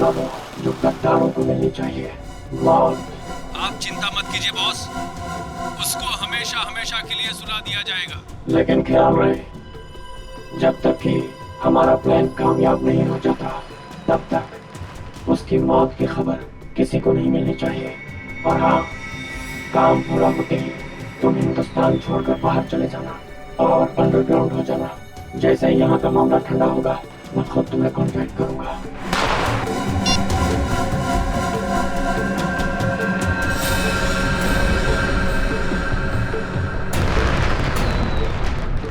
सजा दो जो गद्दारों को मिलनी चाहिए, मौत। आप चिंता मत कीजिए बॉस, उसको हमेशा हमेशा के लिए सुला दिया जाएगा। लेकिन ख्याल रहे, जब तक कि हमारा प्लान कामयाब नहीं हो जाता तब तक उसकी मौत की खबर किसी को नहीं मिलनी चाहिए। और हाँ, काम पूरा होते ही तुम हिंदुस्तान छोड़कर बाहर चले जाना और अंडरग्राउंड हो जाना। जैसे ही यहाँ का मामला ठंडा होगा मैं खुद तुम्हें कॉन्टैक्ट करूंगा।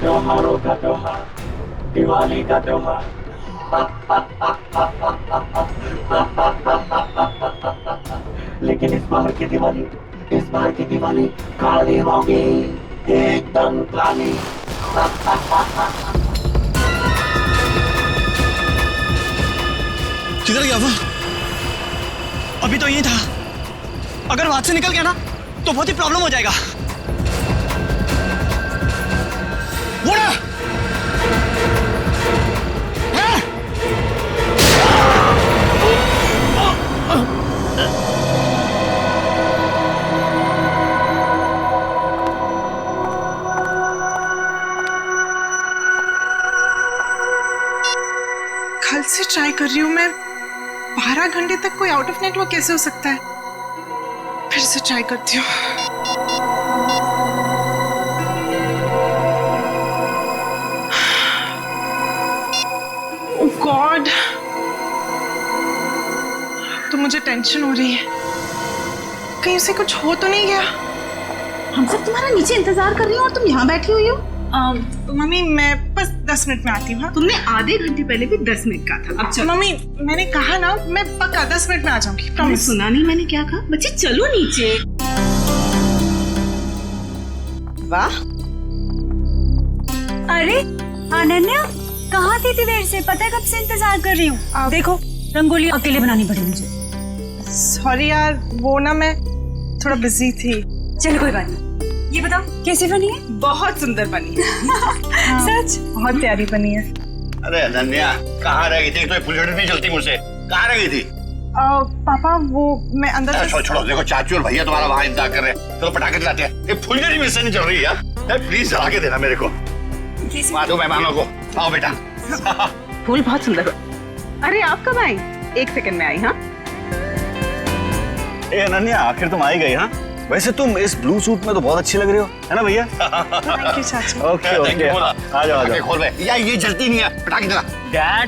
त्योहारों का त्योहार, दिवाली का त्योहार। लेकिन इस बार की दिवाली काली होगी, एकदम काली। किधर गया वो? अभी तो यही था। अगर वहां से निकल गया ना तो बहुत ही प्रॉब्लम हो जाएगा। वो ना! कल से ट्राई कर रही हूँ मैं। 12 घंटे तक कोई आउट ऑफ नेटवर्क कैसे हो सकता है? फिर से ट्राई करती हूँ। ओह गॉड, तो मुझे टेंशन हो रही है, कहीं उसे कुछ हो तो नहीं गया। हम सब तुम्हारा नीचे इंतजार कर रही हो और तुम यहाँ बैठी हुई हो। मम्मी मैं बस 10 मिनट में आती हूँ। तुमने आधे घंटे पहले भी 10 मिनट कहा था। अब चलो। मम्मी मैंने कहा ना, मैं पक्का 10 मिनट में आ जाऊंगी। तुमने सुना नहीं मैंने क्या कहा? बच्चे चलो नीचे। वाह, अरे अनन्या, कहाँ थी इतनी देर से? पता है कब से इंतजार कर रही हूँ। देखो रंगोली अकेले बनानी पड़ी मुझे। सॉरी यार, वो ना मैं थोड़ा बिजी थी। चलो कोई बात नहीं। ये बताओ कैसी बनी है? बहुत सुंदर बनी है। सच? बहुत प्यारी बनी है। अरे अनन्या, कहाँ रह गई थी? तो फुलझड़ी नहीं चलती मुझसे। कहाँ रह गई थी? पापा वो मैं अंदर। छोड़ो छोड़ो, देखो चाचू और भैया तुम्हारा वहाँ इंतजार कर रहे हैं। चलो पटाखे चलाते हैं। ये फुलझड़ी मिस नहीं चल रही यार। प्लीज जला के देना मेरे को। दो मेहमानों को। आओ बेटा। फूल बहुत सुंदर। अरे आप कब आई? 1 सेकंड में आई। हाँ ए अनन्या, आखिर तुम आई गई। हाँ, वैसे तुम इस ब्लू सूट में तो बहुत अच्छी लग रही हो, है ना भैया? थैंक यू चाचू। ओके ओके, आ जाओ आ जाओ। खोल बे। यार ये जलती नहीं है, पटाखे जला।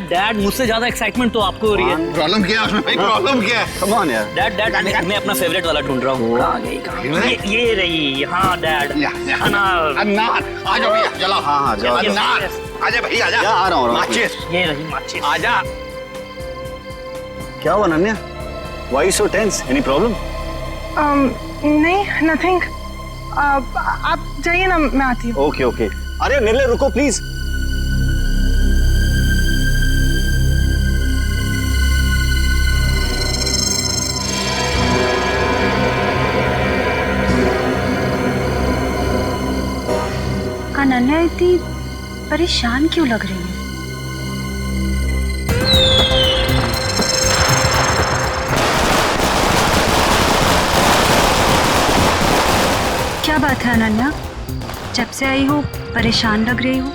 डैड मुझसे ज्यादा एक्साइटमेंट तो आपको हो रही है। प्रॉब्लम क्या है उसमें भाई? प्रॉब्लम क्या है? कम ऑन यार। डैड मैं अपना फेवरेट वाला ढूंढ रहा हूँ। ये रही। हाँ डैड, अनार। अनार, आ जाओ भैया, जलाओ। हाँ जाओ। अनार, आजा भैया आजा। आ रहा हूँ। माचिस, ये रही माचिस। आजा। क्या हुआ Ananya? Why so tense? Any problem? नहीं, नथिंग। आप जाइए ना, मैं आती हूँ। Okay okay. अरे निर्ले रुको प्लीज। अनन्या इतनी परेशान क्यों लग रही है? क्या बात है अनन्या? जब से आई हो परेशान लग रही हो।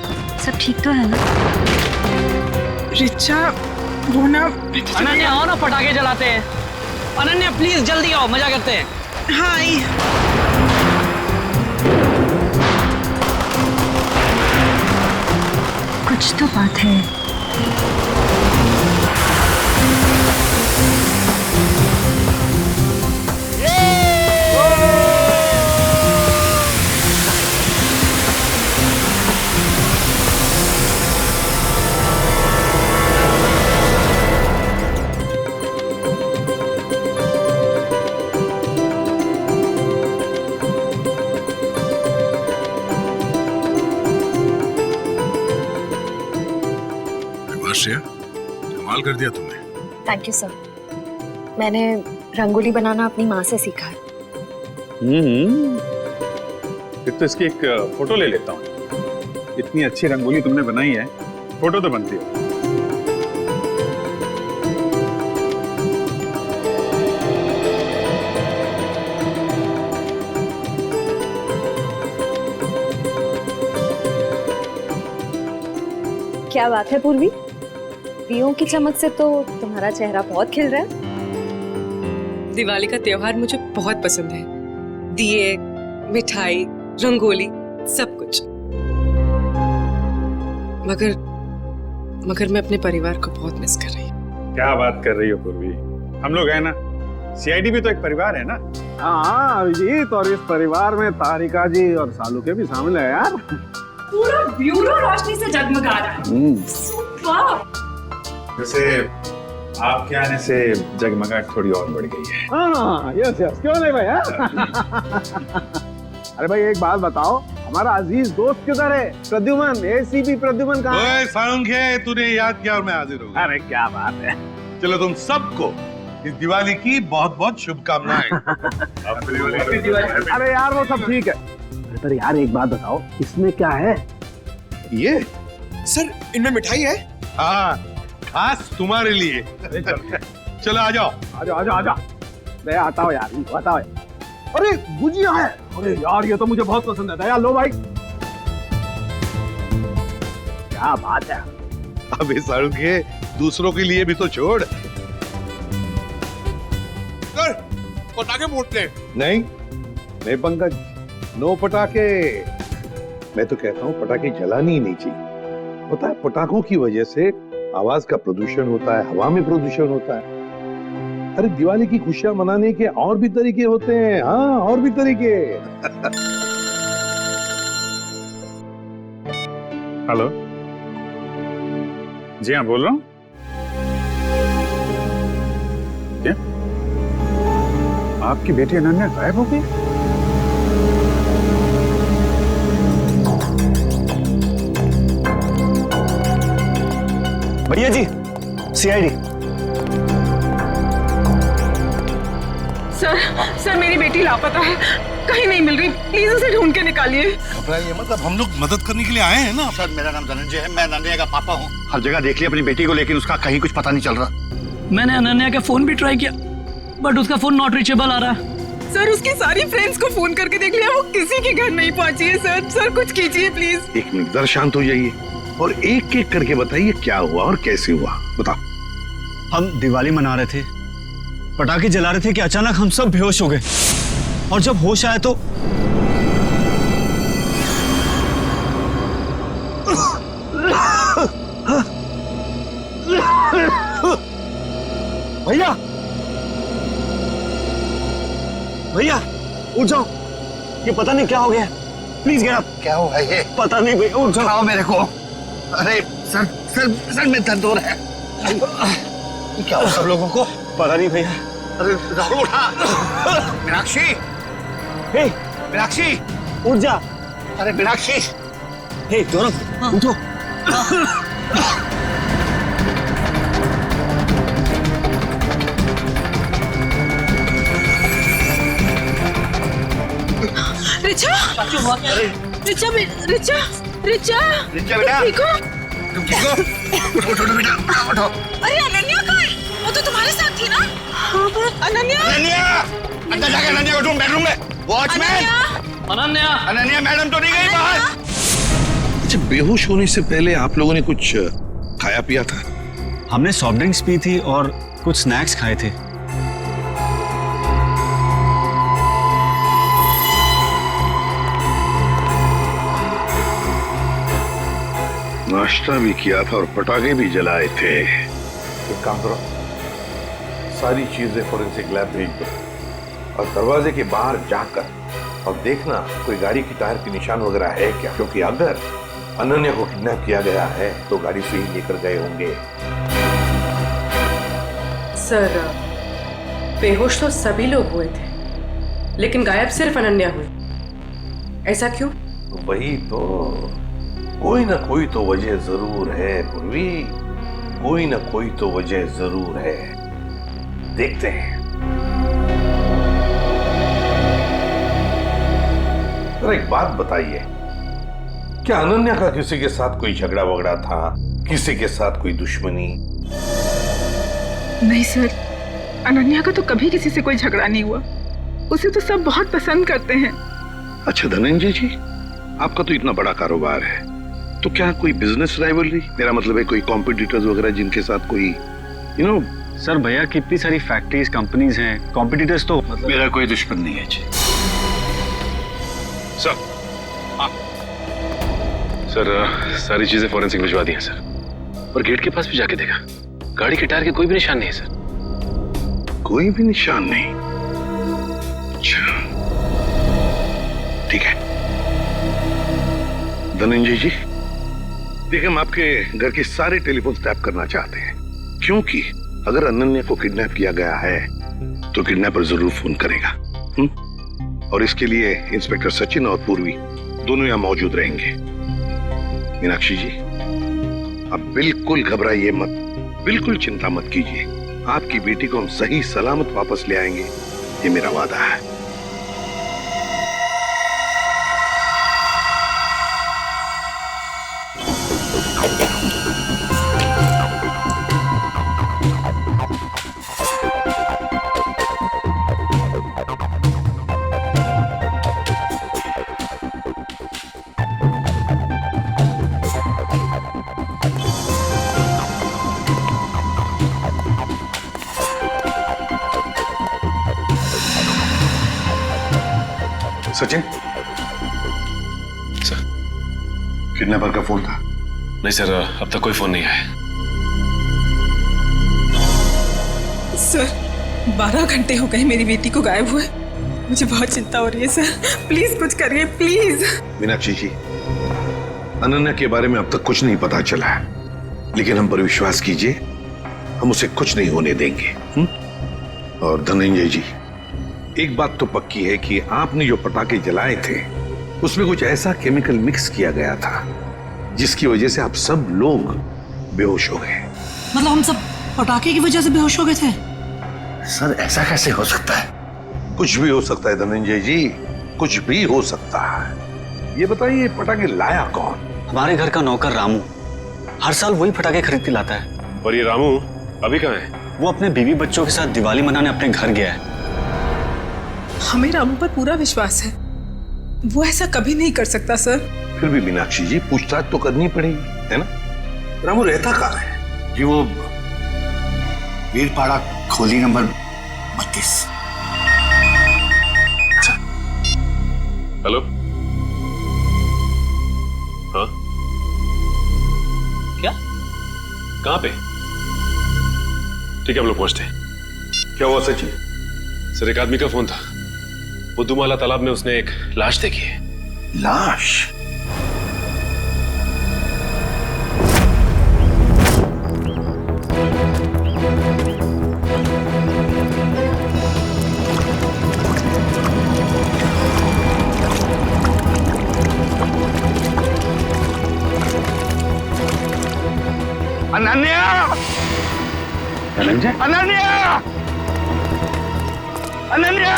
सब ठीक तो है ना? रिचा वो ना। अनन्या आओ ना, पटाखे जलाते हैं। अनन्या प्लीज जल्दी आओ, मजा करते हैं। हाँ आई। कुछ तो बात है। श्रेया, कमाल कर दिया तुमने। Thank you sir. मैंने रंगोली बनाना अपनी माँ से सीखा है। फिर तो इसकी एक फोटो ले लेता हूँ। इतनी अच्छी रंगोली तुमने बनाई है, फोटो तो बनती है। क्या बात है पूर्वी, दियों की चमक से तो तुम्हारा चेहरा बहुत खिल रहा है। दिवाली का त्योहार मुझे बहुत पसंद है, दिए, मिठाई, रंगोली, सब कुछ। मगर मैं अपने परिवार को बहुत मिस कर रही हूँ। क्या बात कर रही हो पूर्वी, हम लोग हैं ना, सीआईडी भी तो एक परिवार है ना। हाँ अभिजीत, और इस परिवार में तारिका जी और सालू के भी शामिल है यार। पूरा ब्यूरो रोशनी से जगमगा रहा है। सुपर। वैसे आपके आने से जगमगाहट थोड़ी और बढ़ गई है। हाँ यस क्यों नहीं भाई। अरे भाई एक बात बताओ, हमारा अजीज दोस्त किधर है? प्रद्युमन, एसीपी प्रद्युमन कहाँ है? सालुंखे, तूने याद किया और मैं हाजिर हूँ। अरे क्या बात है। चलो तुम सबको इस दिवाली की बहुत बहुत शुभकामनाएं। अरे यार वो सब ठीक है, पर यार एक बात बताओ, इसमें क्या है? ये सर इनमें मिठाई है। हाँ, खास तुम्हारे लिए। चलो आ जाओ। मैं आता हूँ यार, बताओ। अरे गुजिया है, अरे यार ये तो मुझे बहुत पसंद है। दया लो भाई। क्या बात है। अबे सालुंखे, दूसरों के लिए भी तो छोड़। पटाखे फूटते नहीं पंकज, नो पटाखे। मैं तो कहता हूँ पटाखे जलानी ही नहीं चाहिए। पता है पटाखों की वजह से आवाज का प्रदूषण होता है, हवा में प्रदूषण होता है। अरे दिवाली की खुशियां मनाने के और भी तरीके होते हैं। हाँ, और भी तरीके। हेलो जी हाँ, बोल रहा हूँ। क्या आपकी बेटी अनन्या गायब हो गई? भैया जी, सीआईडी। सर मेरी बेटी लापता है, कहीं नहीं मिल रही, प्लीज उसे ढूंढ के निकालिए। ये मतलब हम लोग मदद करने के लिए आए हैं ना। सर मेरा नाम धनंजय है, मैं अनन्या का पापा हूँ। हर जगह देख लिया अपनी बेटी को, लेकिन उसका कहीं कुछ पता नहीं चल रहा। मैंने अनन्या का फोन भी ट्राई किया, बट उसका फोन नॉट रीचेबल आ रहा है। सर उसकी सारी फ्रेंड्स को फोन करके देख लिया, वो किसी के घर नहीं पहुंची है। सर कुछ कीजिए प्लीज। एक मिनट, जरा शांत हो जाइए और एक एक करके बताइए क्या हुआ और कैसे हुआ। बताओ। हम दिवाली मना रहे थे, पटाखे जला रहे थे कि अचानक हम सब बेहोश हो गए, और जब होश आया तो भैया उठ जाओ, ये पता नहीं क्या हो गया। Please get up. क्या हुआ ये? पता नहीं भैया, उठ जाओ मेरे को। अरे सर में दर्द हो रहा है। क्या हुआ सब लोगों को? पता नहीं भैया। अरे राहुल उठा। मीनाक्षी, हे मीनाक्षी उठ जा। अरे मीनाक्षी, हे दोनों उठो। रिचा बेटा, तुम ठीक हो? उठो बेटा, उठो। अरे अनन्या कहाँ है? वो तो तुम्हारे साथ थी ना? अनन्या अंदर जाके अनन्या को ढूंढ, बेडरूम में। वॉचमैन, अनन्या मैडम तो नहीं गई बाहर? अच्छा, बेहोश होने से पहले आप लोगों ने कुछ खाया पिया था? हमने सॉफ्ट ड्रिंक्स पी थी और कुछ स्नैक्स खाए थे। नाश्ता भी किया था और पटाखे भी जलाए थे। एक काम करो, सारी चीजें फोरेंसिक लैब भेज दो और दरवाजे के बाहर जाकर और देखना कोई गाड़ी की टायर के निशान वगैरह है क्या, क्योंकि अगर अनन्या को किडनैप किया गया है तो गाड़ी से ही लेकर गए होंगे। सर बेहोश तो सभी लोग हुए थे, लेकिन गायब सिर्फ अनन्या हुई। ऐसा क्यों? वही तो, कोई ना कोई तो वजह जरूर है पूर्वी, कोई ना कोई तो वजह जरूर है। देखते हैं। तो एक बात बताइए, क्या अनन्या का किसी के साथ कोई झगड़ा वगड़ा था, किसी के साथ कोई दुश्मनी? नहीं सर, अनन्या का तो कभी किसी से कोई झगड़ा नहीं हुआ, उसे तो सब बहुत पसंद करते हैं। अच्छा धनंजय जी, आपका तो इतना बड़ा कारोबार है, तो क्या कोई बिजनेस राइवलरी, मेरा मतलब है कोई कॉम्पिटिटर्स वगैरह जिनके साथ कोई सर भैया कितनी सारी फैक्ट्रीज कंपनीज हैं, कॉम्पिटिटर्स तो मेरा कोई दुश्मन नहीं है जी। सर सर सारी चीजें फॉरेंसिक भिजवा दी हैं सर, और गेट के पास भी जाके देखा, गाड़ी के टायर के कोई भी निशान नहीं है सर। कोई भी निशान नहीं? अच्छा ठीक है धनंजय जी, देखिए हम आपके घर के सारे टेलीफोन टैप करना चाहते हैं, क्योंकि अगर अनन्या को किडनैप किया गया है तो किडनैपर जरूर फोन करेगा। और इसके लिए इंस्पेक्टर सचिन और पूर्वी दोनों यहां मौजूद रहेंगे। मीनाक्षी जी आप बिल्कुल घबराइए मत, बिल्कुल चिंता मत कीजिए, आपकी बेटी को हम सही सलामत वापस ले आएंगे, ये मेरा वादा है। सचिन सर, किडनैपर का फोन था? नहीं सर, अब तक कोई फोन नहीं आया। सर 12 घंटे हो गए मेरी बेटी को गायब हुए, मुझे बहुत चिंता हो रही है सर, प्लीज कुछ करिए प्लीज। मीनाक्षी जी अनन्या के बारे में अब तक कुछ नहीं पता चला है, लेकिन हम पर विश्वास कीजिए, हम उसे कुछ नहीं होने देंगे। और धनंजय जी एक बात तो पक्की है कि आपने जो पटाखे जलाए थे उसमें कुछ ऐसा केमिकल मिक्स किया गया था जिसकी वजह से आप सब लोग बेहोश हो गए। मतलब हम सब पटाखे की वजह से बेहोश हो गए थे? सर ऐसा कैसे हो सकता है? कुछ भी हो सकता है धनंजय जी, कुछ भी हो सकता है। ये बताइए पटाखे लाया कौन? हमारे घर का नौकर रामू, हर साल वही पटाखे खरीद के लाता है। और ये रामू अभी कहाँ है? वो अपने बीवी बच्चों के साथ दिवाली मनाने अपने घर गया है। हमें रामू पर पूरा विश्वास है, वो ऐसा कभी नहीं कर सकता सर। फिर भी मीनाक्षी जी पूछताछ तो करनी पड़ेगी, है ना? रामू रहता कहाँ है? जी वो वीरपाड़ा खोली नंबर 32। हेलो हाँ क्या? कहाँ पे? ठीक है हम लोग पहुंचते हैं। क्या हुआ सचिन? सर एक आदमी का फोन था, बुद्धूमाला तालाब में उसने एक लाश देखी है। लाश? अनन्या! धनंजय? अनन्या! अनन्या!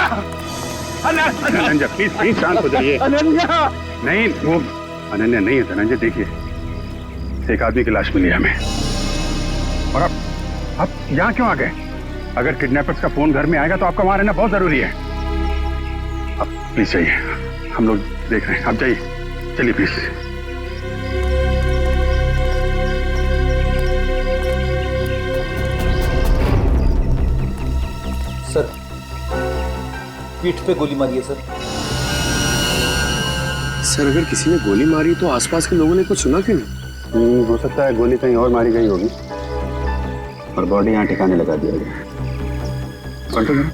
धनंजय प्लीज शांत हो जाइए। अनन्या! नहीं वो अनन्या नहीं है धनंजय, देखिए एक आदमी की लाश मिली है हमें। और आप यहाँ क्यों आ गए? अगर किडनैपर्स का फोन घर में आएगा तो आपका वहां रहना बहुत जरूरी है। आप प्लीज जाइए, हम लोग देख रहे हैं, आप जाइए, चलिए प्लीज। सर पीठ पे गोली मारी है सर। सर अगर किसी ने गोली मारी तो आसपास के लोगों ने कुछ सुना क्यों नहीं? हो सकता है गोली कहीं और मारी गई होगी और बॉडी यहाँ ठिकाने लगा दिया गया। कंट्रोल करो।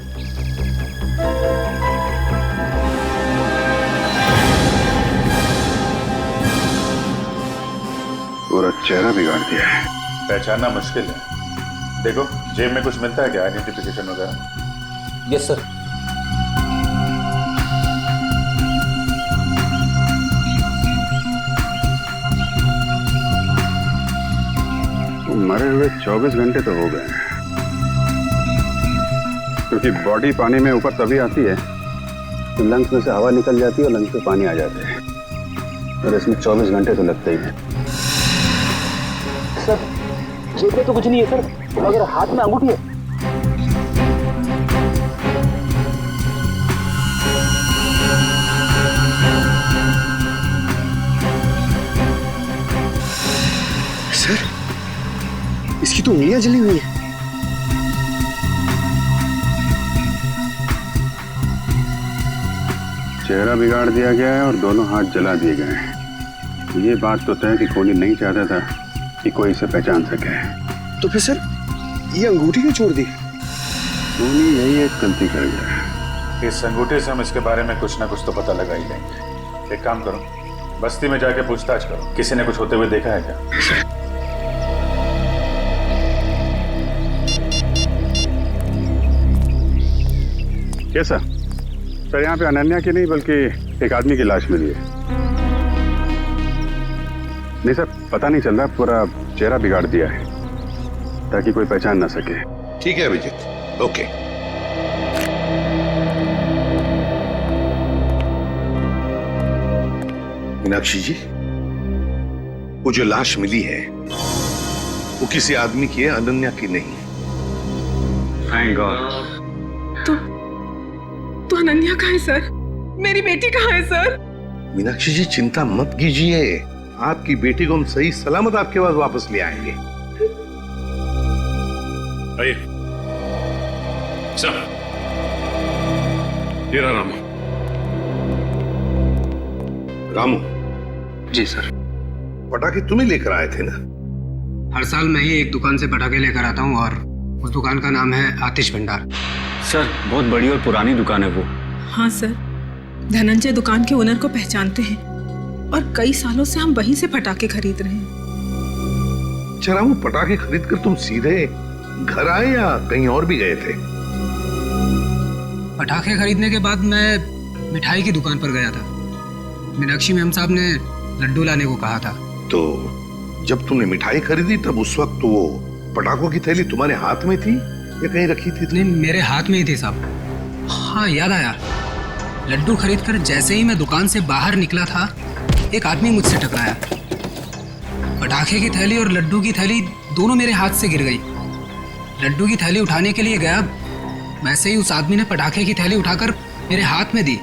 पूरा चेहरा बिगाड़ दिया है। पहचानना मुश्किल है। देखो जेब में कुछ मिलता है क्या, आइडेंटिफिकेशन वगैरह? Yes sir. मरे हुए 24 घंटे तो हो गए हैं, क्योंकि बॉडी पानी में ऊपर तभी आती है तो लंग्स में से हवा निकल जाती है और लंग्स में पानी आ जाता है, और इसमें 24 घंटे तो लगते ही हैं। सर जेब में तो कुछ नहीं है सर, मगर हाथ में अंगूठी है। तो उंगलियां जली हुई है। चेहरा बिगाड़ दिया गया है और दोनों हाथ जला दिए गए हैं। ये बात तो तय कि कोहली नहीं चाहता था कि कोई इसे पहचान सके। तो फिर सर ये अंगूठी क्यों छोड़ दी? कोहली यही एक गलती कर गया। इस अंगूठे से हम इसके बारे में कुछ ना कुछ तो पता लगा ही लेंगे। एक काम करो, बस्ती में जाके पूछताछ करो, किसी ने कुछ होते हुए देखा है क्या? कैसा सर? यहाँ पे अनन्या की नहीं बल्कि एक आदमी की लाश मिली है। नहीं सर, पता नहीं चल रहा, पूरा चेहरा बिगाड़ दिया है ताकि कोई पहचान ना सके। ठीक है अभिजीत, ओके। मीनाक्षी जी, वो जो लाश मिली है वो किसी आदमी की है, अनन्या की नहीं। Thank God. तो अनन्या कहाँ है सर? मेरी बेटी कहाँ है सर? मीनाक्षी जी चिंता मत कीजिए, आपकी बेटी को हम सही सलामत आपके पास वापस ले आएंगे। आइए सर, ये रहा रामू। रामू जी सर। पटाखे तुम्हें लेकर आए थे ना? हर साल मैं ही एक दुकान से पटाखे लेकर आता हूँ और उस दुकान का नाम है आतिश भंडार। सर बहुत बड़ी और पुरानी दुकान है वो। हाँ सर, धनंजय दुकान के ओनर को पहचानते हैं और कई सालों से हम वहीं से पटाखे खरीद रहे हैं। चला वो पटाखे खरीद कर तुम सीधे घर आए या कहीं और भी गए थे? पटाखे खरीदने के बाद मैं मिठाई की दुकान पर गया था। मीनाक्षी मैम साहब ने लड्डू लाने को कहा था। तो जब तुमने मिठाई खरीदी तब उस वक्त तो वो पटाखों की थैली तुम्हारे हाथ में थी या कहीं रखी थी? नहीं, मेरे हाथ में ही थी साहब। हाँ याद आया, लड्डू खरीदकर जैसे ही मैं दुकान से बाहर निकला था एक आदमी मुझसे टकराया। पटाखे की थैली और लड्डू की थैली दोनों मेरे हाथ से गिर गई। लड्डू की थैली उठाने के लिए गया, वैसे ही उस आदमी ने पटाखे की थैली उठाकर मेरे हाथ में दी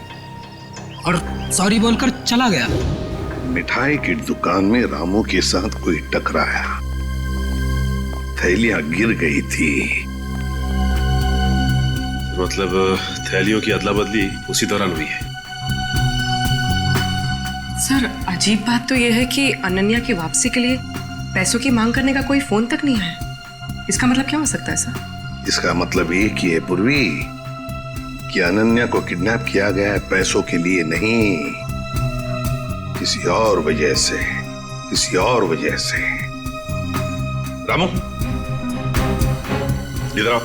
और सॉरी बोलकर चला गया। मिठाई की दुकान में रामू के साथ कोई टकराया, थैलियां गिर गई थी। मतलब थैलियों की अदला बदली उसी दौरान हुई है। सर अजीब बात तो यह है कि अनन्या की वापसी के लिए पैसों की मांग करने का कोई फोन तक नहीं आया। इसका मतलब क्या हो सकता है सर? इसका मतलब एक ही है पूर्वी कि अनन्या को किडनैप किया गया है पैसों के लिए नहीं, किसी और वजह से, किसी और वजह से। रामू इधर आओ।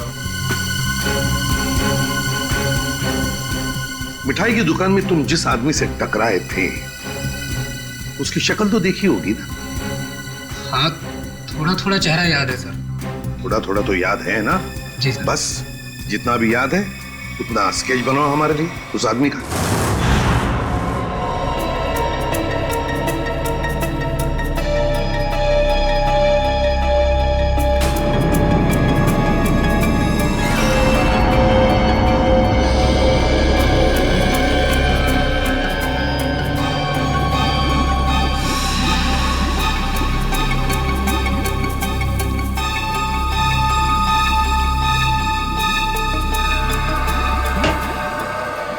मिठाई की दुकान में तुम जिस आदमी से टकराए थे उसकी शक्ल तो देखी होगी ना? हाँ, थोड़ा थोड़ा चेहरा याद है सर। थोड़ा थोड़ा तो याद है ना? जी सर। बस जितना भी याद है उतना स्केच बनाओ हमारे लिए उस आदमी का।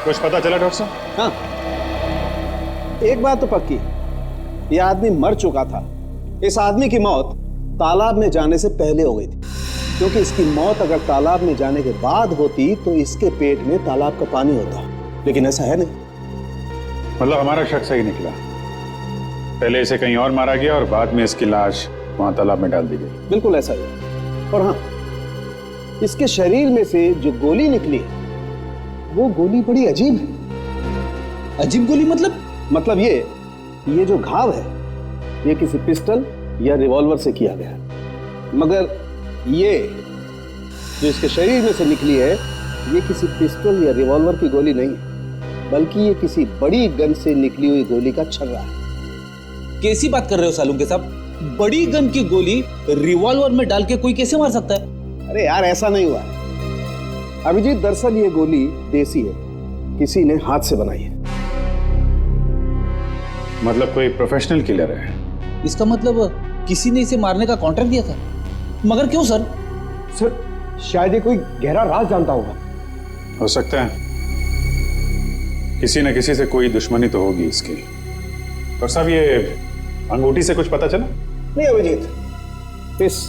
कुछ पता चला डॉक्टर साहब? हाँ, एक बात तो पक्की, यह आदमी मर चुका था। इस आदमी की मौत तालाब में जाने से पहले हो गई थी, क्योंकि इसकी मौत अगर तालाब में जाने के बाद होती तो इसके पेट में तालाब का पानी होता, लेकिन ऐसा है नहीं। मतलब हमारा शक सही निकला, पहले इसे कहीं और मारा गया और बाद में इसकी लाश वहां तालाब में डाल दी गई। बिल्कुल ऐसा ही। और हाँ, इसके शरीर में से जो गोली निकली वो गोली बड़ी अजीब है। अजीब गोली मतलब ये जो घाव है ये किसी पिस्टल या रिवॉल्वर से किया गया है, मगर ये जो इसके शरीर में से निकली है ये किसी पिस्टल या रिवॉल्वर की गोली नहीं है, बल्कि ये किसी बड़ी गन से निकली हुई गोली का छर्रा है। कैसी बात कर रहे हो सालुंके साहब? बड़ी गन की गोली रिवॉल्वर में डाल के कोई कैसे मार सकता है? अरे यार, ऐसा नहीं हुआ है अभिजीत। दरअसल ये गोली देसी है, किसी ने हाथ से बनाई है। मतलब कोई प्रोफेशनल किलर है? इसका मतलब किसी ने इसे मारने का कॉन्ट्रैक्ट दिया था? मगर क्यों सर? सर शायद ये कोई गहरा राज जानता होगा। हो सकता है, किसी न किसी से कोई दुश्मनी तो होगी इसकी। और साहब ये अंगूठी से कुछ पता चला? नहीं अभिजीत, इस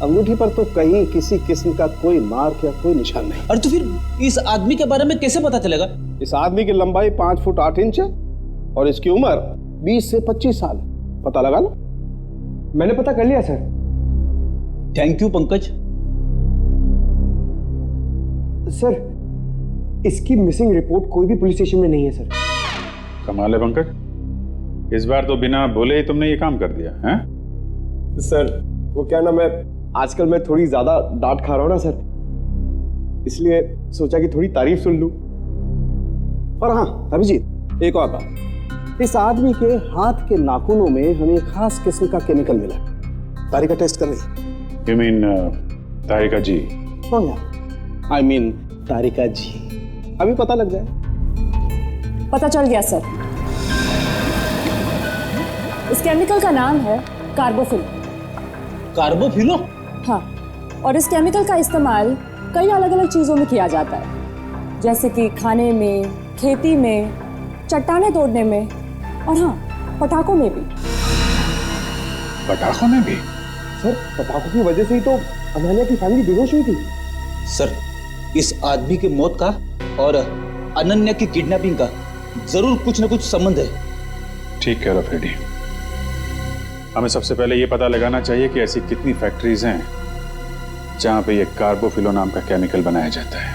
अंगूठी पर तो कहीं किसी किस्म का कोई मार्क या कोई निशान नहीं। अरे तो फिर इस आदमी के बारे में कैसे पता चलेगा? इस आदमी की लंबाई 5 फुट 8 इंच है और इसकी उम्र 20 से 25 साल। पता लगा लो। मैंने पता कर लिया sir. Thank you Pankaj. Sir इसकी मिसिंग रिपोर्ट कोई भी पुलिस स्टेशन में नहीं है सर। कमाल है पंकज, इस बार तो बिना बोले ही तुमने ये काम कर दिया है? सर वो क्या ना, मैं आजकल मैं थोड़ी ज्यादा डांट खा रहा हूं ना सर, इसलिए सोचा कि थोड़ी तारीफ सुन लूं। और हाँ अभिजीत, एक और बात, इस आदमी के हाथ के नाखूनों में हमें खास किस्म का केमिकल मिला। तारिका टेस्ट कर रही। You mean तारिका जी? हाँ यार, I mean तारिका जी। अभी पता लग जाए। पता चल गया सर। इस केमिकल का नाम है कार्बोफिल। कार्बोफिलो? हाँ, और इस केमिकल का इस्तेमाल कई अलग अलग चीजों में किया जाता है, जैसे कि खाने में, खेती में, चट्टाने तोड़ने में और हाँ, पटाखों में भी। पटाखों में भी? सर पटाखों की वजह से ही तो अनन्या की फैमिली बेहोश हुई थी। सर इस आदमी की मौत का और अनन्या की किडनैपिंग का जरूर कुछ न कुछ संबंध है। ठीक कह रहा फ्रेडी। हमें सबसे पहले ये पता लगाना चाहिए कि ऐसी कितनी फैक्ट्रीज हैं जहां पे ये कार्बोफिलो नाम का केमिकल बनाया जाता है।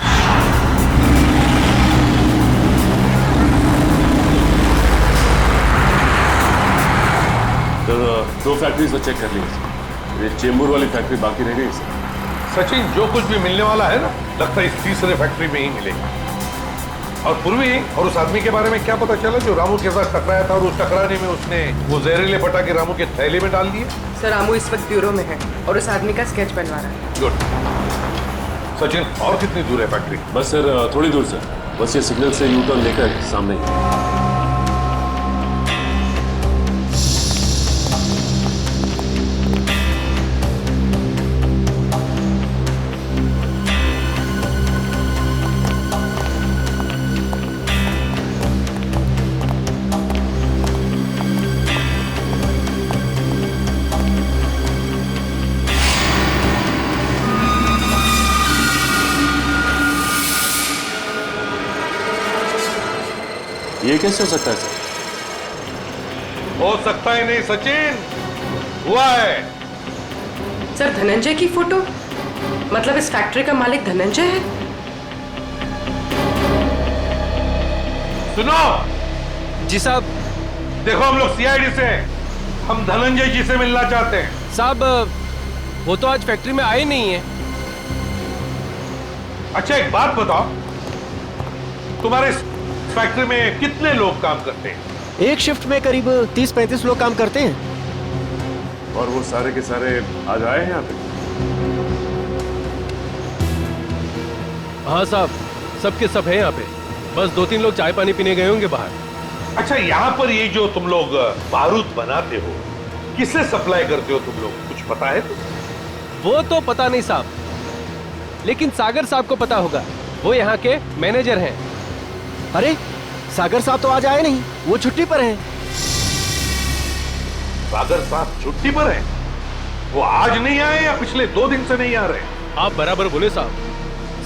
तो 2 फैक्ट्रीज तो चेक कर ली, ये चेंबूर वाली फैक्ट्री बाकी रह गई। सचिन, जो कुछ भी मिलने वाला है ना, लगता है इस तीसरे फैक्ट्री में ही मिलेगा। और पूर्वी और उस आदमी के बारे में क्या पता चला जो रामू के साथ टकराया था और उस टकराने में उसने वो जहरीले पटाखे रामू के थैले में डाल दिए? सर रामू इस वक्त ब्यूरो में है और उस आदमी का स्केच बनवा रहा है। गुड। सचिन, और कितनी दूर है फैक्ट्री? बस सर थोड़ी दूर सर, बस ये सिग्नल से यू टर्न लेकर सामने ही। ये कैसे हो सकता है सर? हो सकता है नहीं सचिन, हुआ है। सर धनंजय की फोटो, मतलब इस फैक्ट्री का मालिक धनंजय है? सुनो जी साहब। देखो हम लोग सीआईडी से हैं, हम धनंजय जी से मिलना चाहते हैं। साहब वो तो आज फैक्ट्री में आए नहीं है। अच्छा एक बात बताओ, तुम्हारे फैक्ट्री में कितने लोग काम करते हैं? एक शिफ्ट में करीब 30-35 लोग काम करते हैं। और वो सारे के सारे आज आए हैं यहाँ पे? हाँ साहब, सब के सब हैं यहाँ पे, बस 2-3 लोग चाय पानी पीने गए होंगे बाहर। अच्छा यहाँ पर ये जो तुम लोग बारूद बनाते हो, किससे सप्लाई करते हो तुम लोग, कुछ पता है? वो तो पता नहीं साहब, लेकिन सागर साहब को पता होगा, वो यहाँ के मैनेजर हैं। अरे सागर साहब तो आज आए नहीं, वो छुट्टी पर हैं। सागर साहब छुट्टी पर हैं? वो आज नहीं आए या पिछले 2 दिन से नहीं आ रहे? आप बराबर बोले साहब,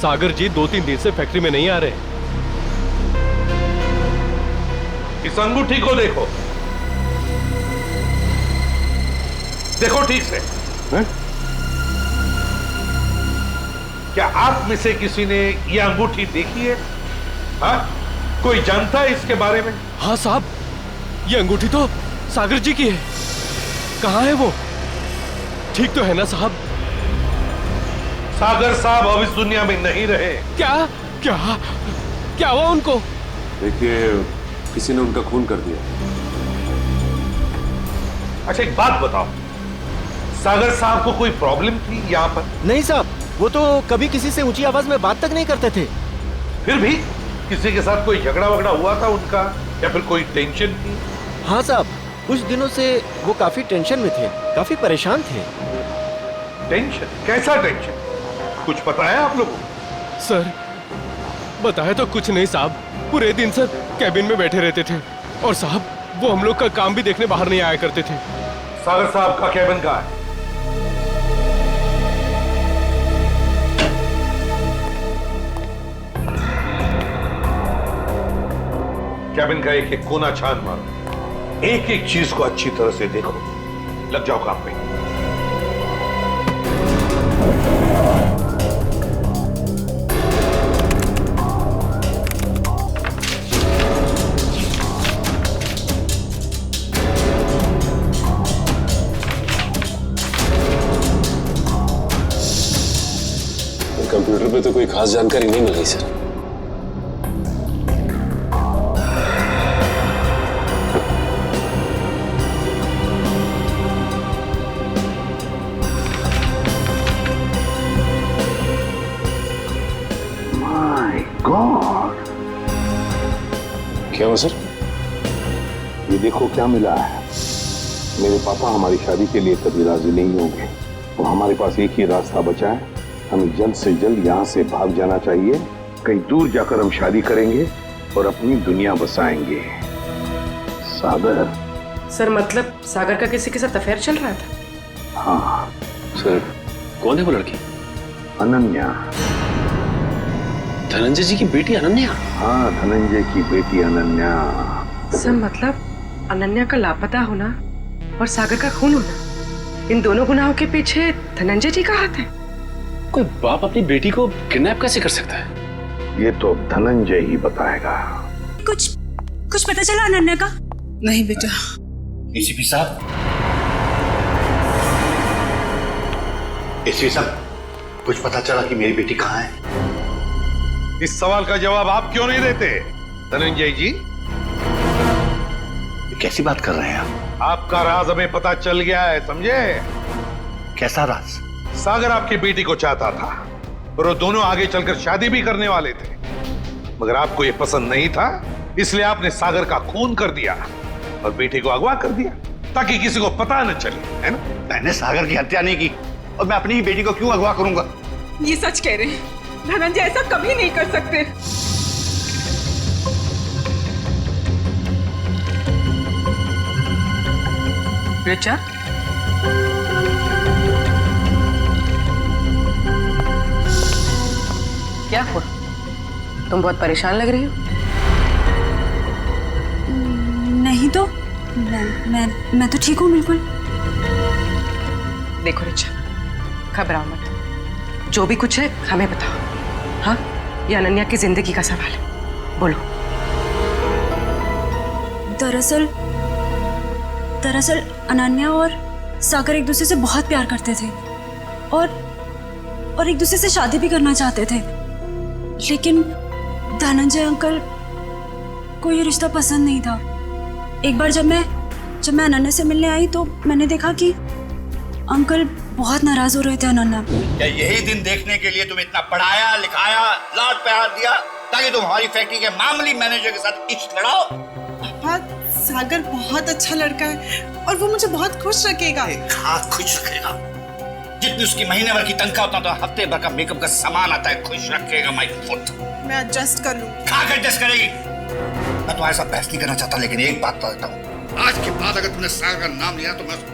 सागर जी 2-3 दिन से फैक्ट्री में नहीं आ रहे। इस अंगूठी को देखो, देखो ठीक से। है? क्या आप में से किसी ने ये अंगूठी देखी है? हाँ? कोई जानता है इसके बारे में? हाँ साहब, ये अंगूठी तो सागर जी की है। कहाँ है वो? ठीक तो है ना साहब? सागर साहब अब इस दुनिया में नहीं रहे। क्या क्या क्या हुआ उनको? देखिए किसी ने उनका खून कर दिया। अच्छा एक बात बताओ, सागर साहब को कोई प्रॉब्लम थी यहाँ पर? नहीं साहब, वो तो कभी किसी से ऊंची आवाज में बात तक नहीं करते थे। फिर भी किसी के साथ कोई झगड़ा वगड़ा हुआ था उनका, या फिर कोई टेंशन थी? हाँ साहब, कुछ दिनों से वो काफी टेंशन में थे, काफी परेशान थे। टेंशन? कैसा टेंशन? कुछ पता है आप लोगों को? सर बताया तो कुछ नहीं साहब, पूरे दिन सर कैबिन में बैठे रहते थे और साहब वो हम लोग का काम भी देखने बाहर नहीं आया करते थे। सागर साहब का कैबिन कहाँ है? कैबिन का एक एक कोना छान मारो, एक एक चीज को अच्छी तरह से देखो, लग जाओ काम पे। कंप्यूटर पे तो कोई खास जानकारी नहीं मिल रही सर। गॉड, क्या हुआ सर? ये देखो क्या मिला है। मेरे पापा हमारी शादी के लिए कभी राजी नहीं होंगे, तो हमारे पास एक ही रास्ता बचा है, हमें जल्द से जल्द यहाँ से भाग जाना चाहिए। कहीं दूर जाकर हम शादी करेंगे और अपनी दुनिया बसाएंगे। सागर। सर मतलब सागर का किसी के साथ अफेयर चल रहा था? हाँ सर। कौन है वो लड़की? अनन्या। धनंजय जी की बेटी अनन्या? हाँ, धनंजय की बेटी अनन्या। सर मतलब अनन्या का लापता होना और सागर का खून होना, इन दोनों गुनाहों के पीछे धनंजय जी का हाथ है? कोई बाप अपनी बेटी को किडनैप कैसे कर सकता है? ये तो धनंजय ही बताएगा। कुछ पता चला अनन्या का? नहीं बेटा। एसीपी साहब, एसीपी साहब, कुछ पता चला कि मेरी बेटी कहाँ है? इस सवाल का जवाब आप क्यों नहीं देते धनंजय जी? कैसी बात कर रहे हैं आप? आपका राज हमें पता चल गया है, समझे? कैसा राज? सागर आपकी बेटी को चाहता था और वो दोनों आगे चलकर शादी भी करने वाले थे, मगर आपको ये पसंद नहीं था, इसलिए आपने सागर का खून कर दिया और बेटी को अगवा कर दिया ताकि किसी को पता न चले, है ना? मैंने सागर की हत्या नहीं की और मैं अपनी ही बेटी को क्यों अगवा करूंगा? ये सच कह रहे हैं, धनंजय ऐसा कभी नहीं कर सकते। रिचा, क्या हुआ? तुम बहुत परेशान लग रही हो। नहीं तो मैं तो ठीक हूँ बिल्कुल। देखो रिचा, घबराओ मत, जो भी कुछ है हमें बताओ। हाँ, ये अनन्या की जिंदगी का सवाल है, बोलो। दरअसल अनन्या और सागर एक दूसरे से बहुत प्यार करते थे और एक दूसरे से शादी भी करना चाहते थे, लेकिन धनंजय अंकल को ये रिश्ता पसंद नहीं था। एक बार जब मैं अनन्या से मिलने आई तो मैंने देखा कि अंकल बहुत नाराज हो रहे थे अनन्या पे। क्या यही दिन देखने के लिए तुम्हें इतना पढ़ाया लिखाया, लाड प्यार दिया ताकि तुम हमारी फैक्ट्री के मामूली मैनेजर के साथ इश्क लड़ाओ? पापा, सागर बहुत अच्छा लड़का है और वो मुझे बहुत खुश रखेगा। हाँ, खुश रखेगा। जितनी उसकी महीने भर की तनख्वाह उतना तो हफ्ते भर का मेकअप का सामान आता है। खुश रखेगा माय फुट। मैं एडजस्ट कर लूँ। कहाँ कर एडजस्ट करेगी? मैं तुम्हारे साथ बहस नहीं करना चाहता, लेकिन एक बात बता देता हूँ, आज के बाद अगर तुमने सागर का नाम लिया तो मैं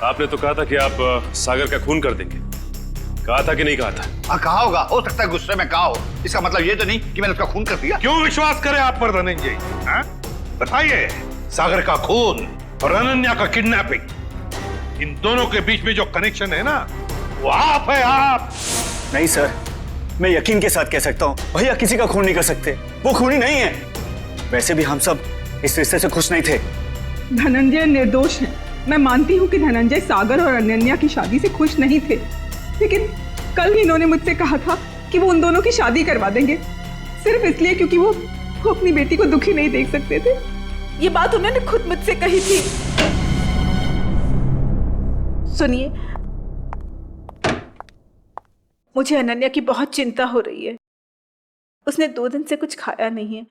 आपने तो कहा था कि आप सागर का खून कर देंगे, कहा था कि नहीं कहा था? हाँ, कहा होगा, हो सकता है गुस्से में कहा हो। इसका मतलब ये तो नहीं कि मैंने उसका खून कर दिया। क्यों विश्वास करें आप पर धनंजय? बताइए, सागर का खून और अनन्या का किडनैपिंग, इन दोनों के बीच में जो कनेक्शन है ना, वो आप है, आप। नहीं सर, मैं यकीन के साथ कह सकता हूँ, भैया किसी का खून नहीं कर सकते, वो खूनी नहीं है। वैसे भी हम सब इस रिश्ते से खुश नहीं थे। धनंजय निर्दोष है। मैं मानती हूँ कि धनंजय सागर और अनन्या की शादी से खुश नहीं थे, लेकिन कल ही इन्होंने मुझसे कहा था कि वो उन दोनों की शादी करवा देंगे, सिर्फ इसलिए क्योंकि वो अपनी बेटी को दुखी नहीं देख सकते थे। ये बात उन्होंने खुद मुझसे कही थी। सुनिए, मुझे अनन्या की बहुत चिंता हो रही है। उसने 2 दिन से कुछ खाया नहीं है,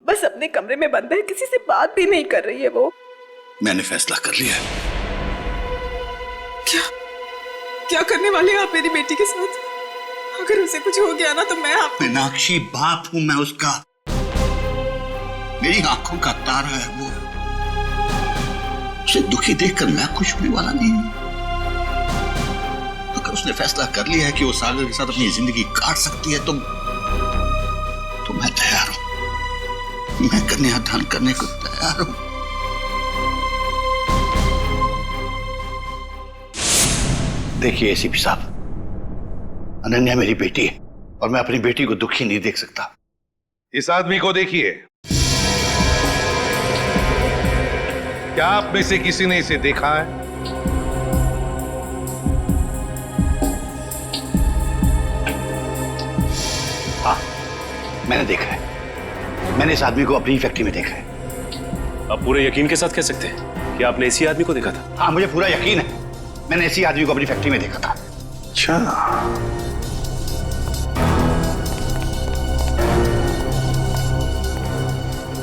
बस अपने कमरे में बंद है, किसी से बात भी नहीं कर रही है वो। मैंने फैसला कर लिया है। क्या करने वाले हैं आप मेरी बेटी के साथ? अगर उसे कुछ हो गया ना तो मैं आप मीनाक्षी, बाप हूं मैं उसका। मेरी आंखों का तारा है वो। उसे दुखी देखकर मैं खुश होने वाला नहीं हूं। अगर उसने फैसला कर लिया है कि वो सागर के साथ अपनी जिंदगी काट सकती है तो मैं तैयार हूं। मैं कन्यादान करने को तैयार हूं। देखिए एसीपी साहब, अनन्या मेरी बेटी है और मैं अपनी बेटी को दुखी नहीं देख सकता। इस आदमी को देखिए, क्या आप में से किसी ने इसे देखा है? हाँ, मैंने देखा है। मैंने इस आदमी को अपनी फैक्ट्री में देखा है। आप पूरे यकीन के साथ कह सकते हैं कि आपने इसी आदमी को देखा था? हाँ, मुझे पूरा यकीन है। मैंने इसी आदमी को अपनी फैक्ट्री में देखा था। अच्छा,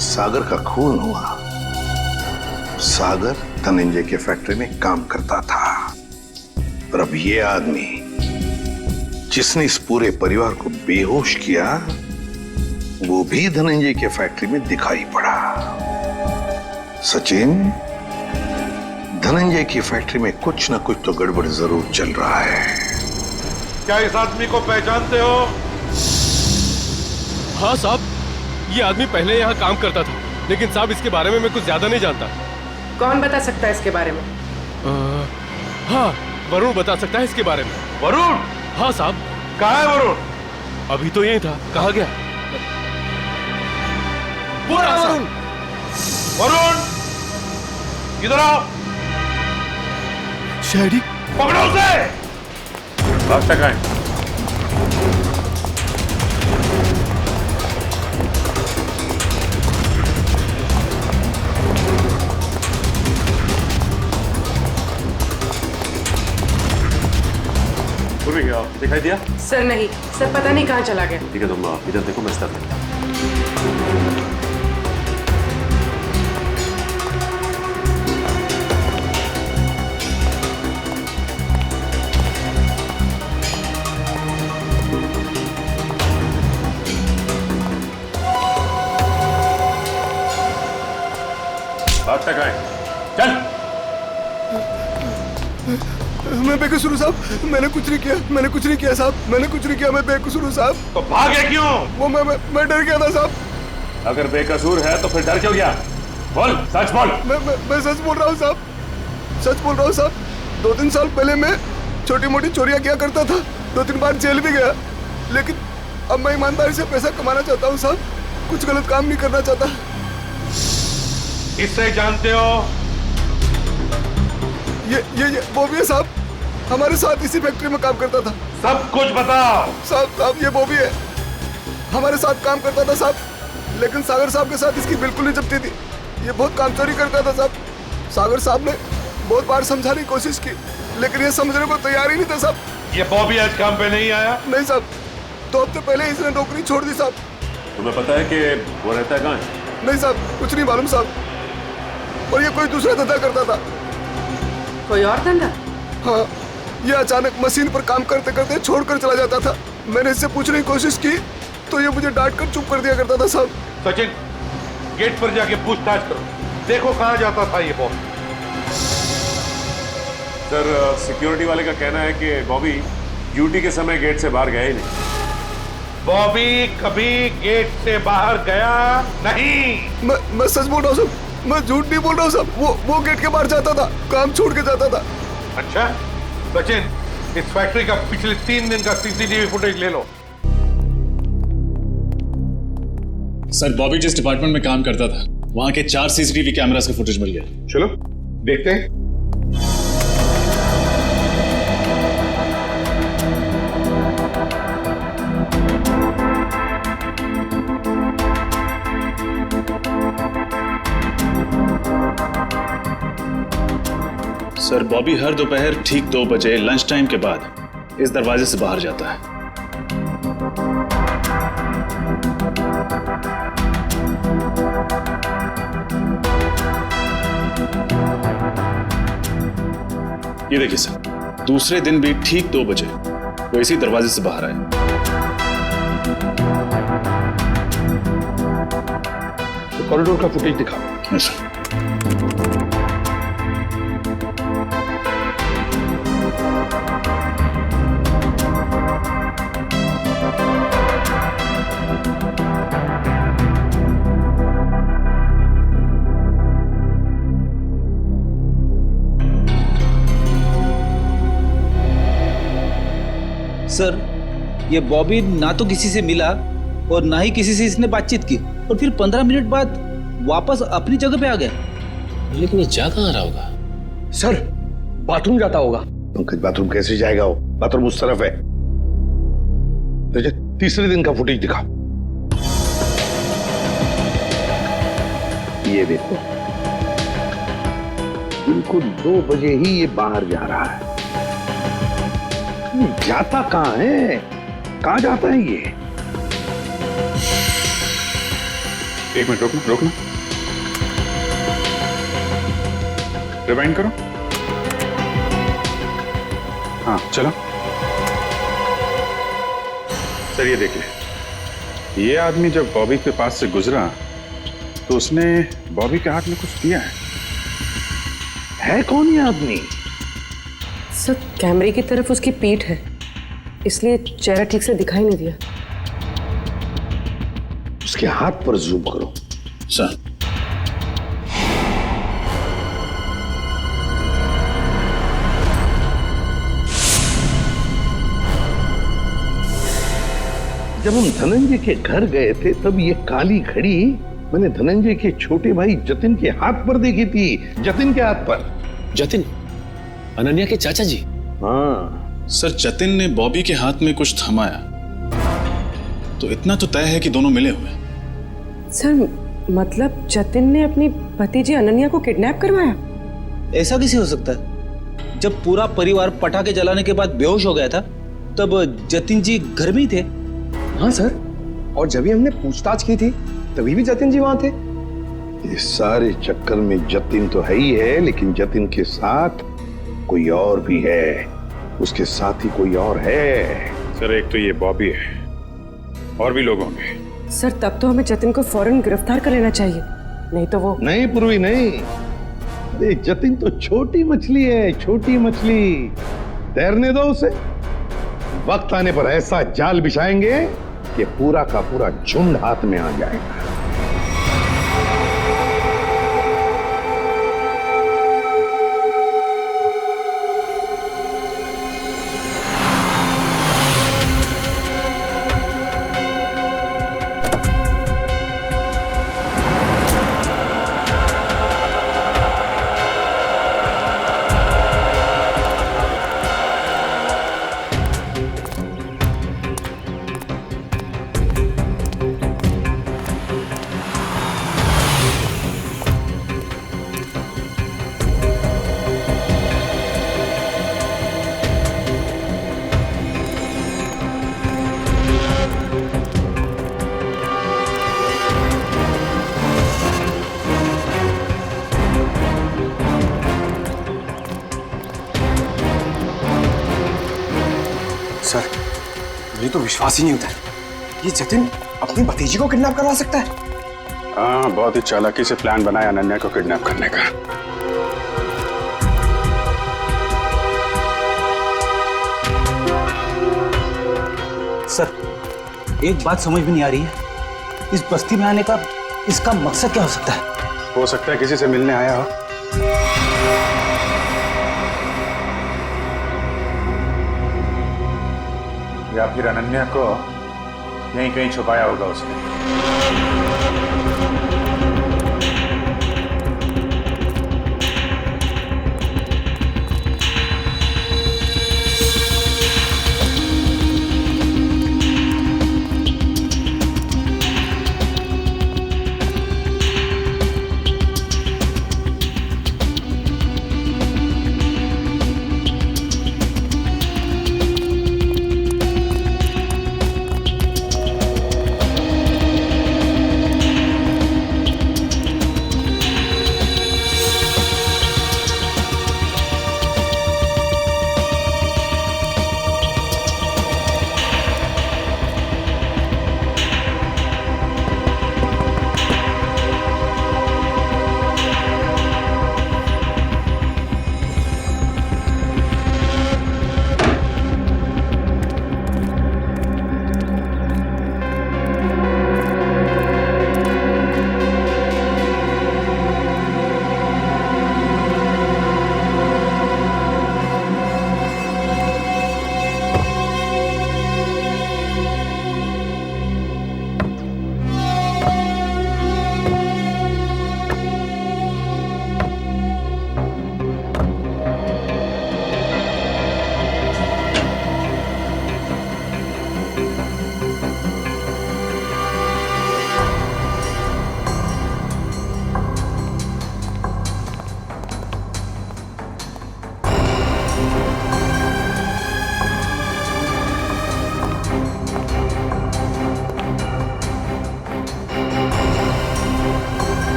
सागर का खून हुआ। सागर धनंजय के फैक्ट्री में काम करता था और अब ये आदमी जिसने इस पूरे परिवार को बेहोश किया वो भी धनंजय के फैक्ट्री में दिखाई पड़ा। सचिन, धनंजय की फैक्ट्री में कुछ ना कुछ तो गड़बड़ जरूर चल रहा है। क्या इस आदमी को पहचानते हो? हाँ साहब, ये आदमी पहले यहाँ काम करता था, लेकिन साहब इसके बारे में मैं कुछ ज्यादा नहीं जानता। कौन बता सकता है इसके बारे में? हाँ, वरुण बता सकता है इसके बारे में। वरुण? हाँ साहब। कहाँ है वरुण? अभी तो यही था, कहाँ गया? वरुण, वरुण, इधर आओ। शहरी, पकड़ो उसे। बात तक आए। दिखाई दिया? सर नहीं, सर पता नहीं कहाँ चला गया। ठीक है, तुम इधर देखो, मैं स्टार्ट करता हूं। बात तक आए, चल। मैं बेकसूर हूँ साहब, मैंने कुछ नहीं किया, मैंने कुछ नहीं किया साहब, मैंने कुछ नहीं किया, मैं बेकसूर हूँ साहब। तो भागे क्यों? वो मैं डर गया था साहब। अगर बेकसूर है तो फिर डर क्यों गया? बोल, सच बोल। मैं सच बोल रहा हूँ साहब, सच बोल रहा हूँ साहब। 2-3 साल पहले मैं छोटी मोटी चोरियां किया करता था, 2-3 बार जेल भी गया, लेकिन अब मैं ईमानदारी से पैसा कमाना चाहता हूँ साहब, कुछ गलत काम नहीं करना चाहता। इससे जानते हो? ये वो भी है साहब, हमारे साथ इसी फैक्ट्री में काम करता था। सब कुछ बताओ। साहब ये वो भी है, हमारे साथ काम करता था साहब, लेकिन सागर साहब के साथ इसकी बिल्कुल नहीं जमती थी। ये बहुत काम चोरी करता था साहब। सागर साहब ने बहुत बार समझाने की कोशिश की, लेकिन ये समझने को तैयार ही नहीं था साहब। ये बॉबी आज काम पे नहीं आया? नहीं साहब, 2 हफ्ते पहले इसने नौकरी छोड़ दी साहब। तुम्हें पता है कि वो रहता है कहाँ है? नहीं साहब, कुछ नहीं मालूम साहब, और ये कोई दूसरा धंधा करता था। कोई और धंधा? हाँ, ये अचानक मशीन पर काम करते करते छोड़कर चला जाता था। मैंने इससे पूछने की कोशिश की तो ये मुझे डांट कर चुप कर दिया करता था साहब। सचिन, गेट पर जाके पूछताछ करो, देखो कहाँ जाता था ये बॉबी। सर, सिक्योरिटी वाले का कहना है कि बॉबी ड्यूटी के समय गेट से बाहर गया ही नहीं। बॉबी कभी गेट से बाहर गया नहीं। मैं सच बोल रहा हूँ साहब, मैं झूठ नहीं बोल रहा हूँ साहब। वो गेट के बाहर जाता था, काम छोड़ के जाता था। अच्छा सचिन, इस फैक्ट्री का पिछले 3 दिन का सीसीटीवी फुटेज ले लो। सर, बॉबी जिस डिपार्टमेंट में काम करता था वहां के 4 सीसीटीवी कैमरास का फुटेज मिल गया। चलो देखते हैं। सर, बॉबी हर दोपहर ठीक 2 बजे लंच टाइम के बाद इस दरवाजे से बाहर जाता है। ये देखिए सर, दूसरे दिन भी ठीक 2 बजे वो इसी दरवाजे से बाहर आए। तो कॉरिडोर का फुटेज दिखाओ। Yes sir. सर, ये बॉबी ना तो किसी से मिला और ना ही किसी से इसने बातचीत की, और फिर 15 मिनट बाद वापस अपनी जगह पे आ गया। लेकिन ये जा कहाँ रहा होगा? सर, बाथरूम जाता होगा। पंकज, बाथरूम कैसे जाएगा वो? बाथरूम उस तरफ है। तीसरे दिन का फुटेज दिखाओ। ये देखो, बिल्कुल 2 बजे ही ये बाहर जा रहा है। जाता कहाँ है? कहाँ जाता है ये? एक मिनट रोकना। रिवाइंड करो। हाँ चलो। सर ये देखिए, ये आदमी जब बॉबी के पास से गुजरा तो उसने बॉबी के हाथ में कुछ दिया है कौन ये आदमी? सर, कैमरे की तरफ उसकी पीठ है, इसलिए चेहरा ठीक से दिखाई नहीं दिया। उसके हाथ पर जूम करो। सर। जब हम धनंजय के घर गए थे तब ये काली घड़ी मैंने धनंजय के छोटे भाई जतिन के हाथ पर देखी थी। जतिन के हाथ पर। जतिन? अनन्या के चाचा जी? हाँ सर, जतिन ने बॉबी के हाथ में कुछ थमाया तो इतना तो तय है कि दोनों मिले हुए। सर, मतलब जतिन ने अपनी भतीजी अनन्या को किडनैप करवाया? ऐसा कैसे हो सकता है? जब पूरा परिवार पटाखे जलाने के बाद बेहोश हो गया था तब जतिन जी घर में ही थे। हाँ सर, और जब भी हमने पूछताछ की थी तभी भी जतिन जी वहां थे। इस सारे चक्कर में जतिन तो है ही है, लेकिन जतिन के साथ कोई और भी है। उसके साथ ही कोई और है। सर, एक तो ये बॉबी है, और भी लोग होंगे। सर, तब तो हमें जतिन को फौरन गिरफ्तार कर लेना चाहिए, नहीं तो वो। नहीं पूर्वी, नहीं। अरे जतिन तो छोटी मछली है, छोटी मछली। तैरने दो उसे। वक्त आने पर ऐसा जाल बिछाएंगे कि पूरा का पूरा झुंड हाथ में आ जाएगा। सर, मुझे तो विश्वास ही नहीं होता ये जतिन अपनी भतीजी को किडनैप करवा सकता है। हाँ, बहुत ही चालाकी से प्लान बनाया अनन्या को किडनैप करने का। सर, एक बात समझ में नहीं आ रही है, इस बस्ती में आने का इसका मकसद क्या हो सकता है? हो सकता है किसी से मिलने आया हो। या फिर अनन्या को यहीं कहीं छुपाया होगा उसने।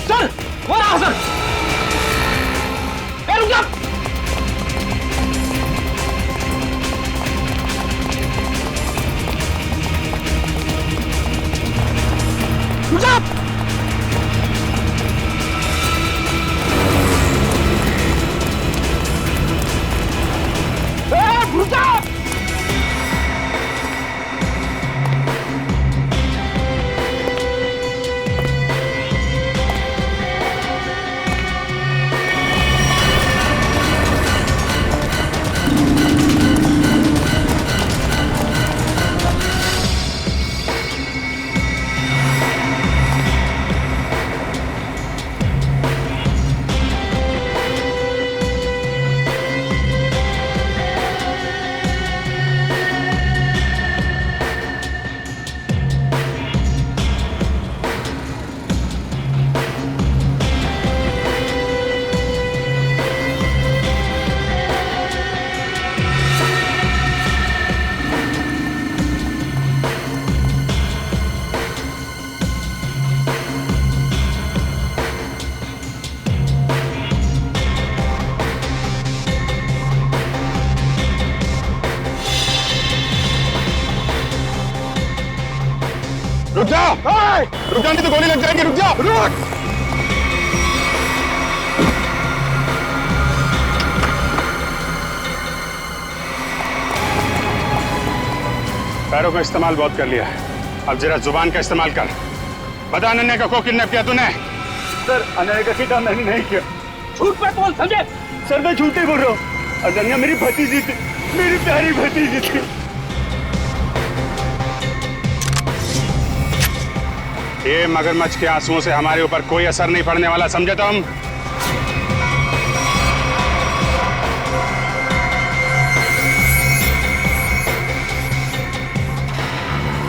सर वो रहा सर। ए, रुक जा। रुक जा। रुक जा। रुक जाओ, रुक जाओ, नहीं तो गोली लग जाएगी। रुक जाओ, रुक। पैरों का इस्तेमाल बहुत कर लिया है, अब जरा जुबान का इस्तेमाल कर। बता अनन्या को किडनैप किया तूने? सर अनन्या का किडनैप मैंने नहीं किया। झूठ पे बोल, समझे? सर मैं झूठ ही बोल रहा हूँ। अनन्या मेरी भतीजी थी, मेरी प्यारी भतीजी थी। ये मगरमच्छ के आंसुओं से हमारे ऊपर कोई असर नहीं पड़ने वाला, समझे तुम?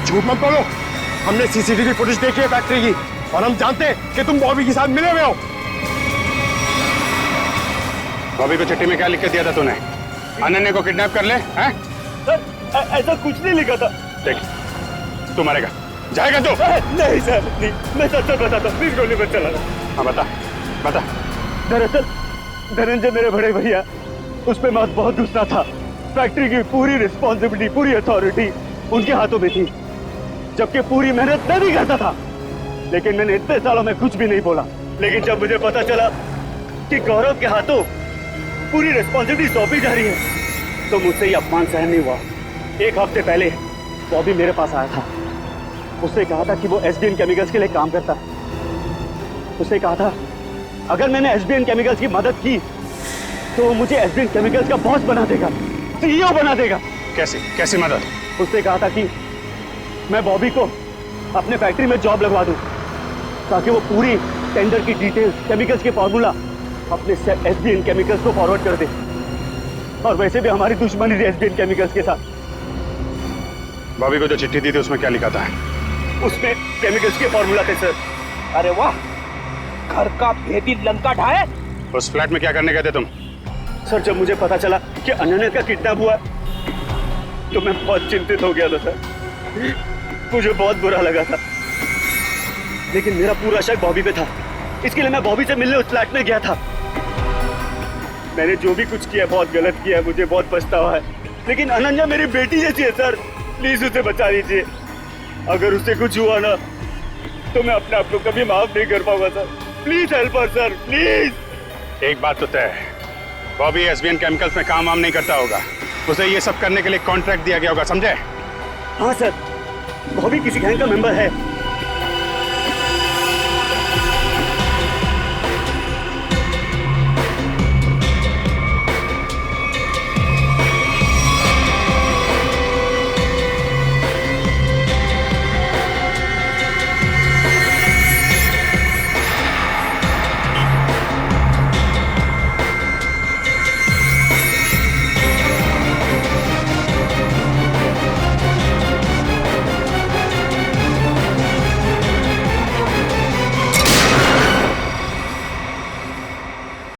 झूठ मत बोलो, हमने सीसीटीवी फुटेज देखी है फैक्ट्री की और हम जानते हैं कि तुम बॉबी के साथ मिले हुए हो। बॉबी को चिट्ठी में क्या लिख के दिया था तूने? अनन्या को किडनैप कर ले, हैं? सर ऐसा कुछ नहीं लिखा था। देख, तू मरेगा, जाएगा तू? नहीं सर, नहीं, मैं सच बताता हूँ, प्लीज गोली मत चलाना। हाँ बता, बता। दरअसल धनंजय मेरे बड़े भैया, उस पे मौत बहुत गुस्सा था। फैक्ट्री की पूरी रिस्पॉन्सिबिलिटी, पूरी अथॉरिटी उनके हाथों में थी, जबकि पूरी मेहनत मैं भी करता था। लेकिन मैंने इतने सालों में कुछ भी नहीं बोला। लेकिन जब मुझे पता चला कि गौरव के हाथों पूरी रिस्पॉन्सिबिलिटी सौंपी जा रही है, तो मुझसे ये अपमान सहन नहीं हुआ। एक हफ्ते पहले बॉबी मेरे पास आया था। उसने कहा था कि वो एसबीएन केमिकल्स के लिए काम करता है। उसने कहा था अगर मैंने एसबीएन केमिकल्स की मदद की तो वो मुझे एसबीएन केमिकल्स का बॉस बना देगा, सीईओ बना देगा। कैसे कैसी मदद? उसने कहा था कि मैं बॉबी को अपने फैक्ट्री में जॉब लगवा दूं, ताकि वो पूरी टेंडर की डिटेल्स, केमिकल्स के फॉर्मूला अपने एसबीएन केमिकल्स को फॉरवर्ड कर दे। और वैसे भी हमारी दुश्मनी थी एसबीएन केमिकल्स के साथ। बॉबी को जो चिट्ठी दी थी उसमें क्या लिखा था? उसमें केमिकल्स के फॉर्मूला थे सर। अरे वाह, घर का भेदी लंका ढाए। उस फ्लैट में क्या करने गए थे तुम? सर जब मुझे पता चला कि अनन्या का किडनैप हुआ तो मैं बहुत चिंतित हो गया था सर। मुझे बहुत बुरा लगा था, लेकिन मेरा पूरा शक बॉबी पे था। इसके लिए मैं बॉबी से मिलने उस फ्लैट में गया था। मैंने जो भी कुछ किया बहुत गलत किया है, मुझे बहुत पछतावा है। लेकिन अनन्या मेरी बेटी जैसी है सर, प्लीज उसे बचा लीजिए। अगर उससे कुछ हुआ ना तो मैं अपने आप को कभी माफ नहीं कर पाऊंगा sir. Please help us sir, please. एक बात तो तय है, बॉबी एसबीएन केमिकल्स में काम वाम नहीं करता होगा। उसे ये सब करने के लिए कॉन्ट्रैक्ट दिया गया होगा, समझे? हाँ सर, बॉबी किसी गैंग का मेंबर है।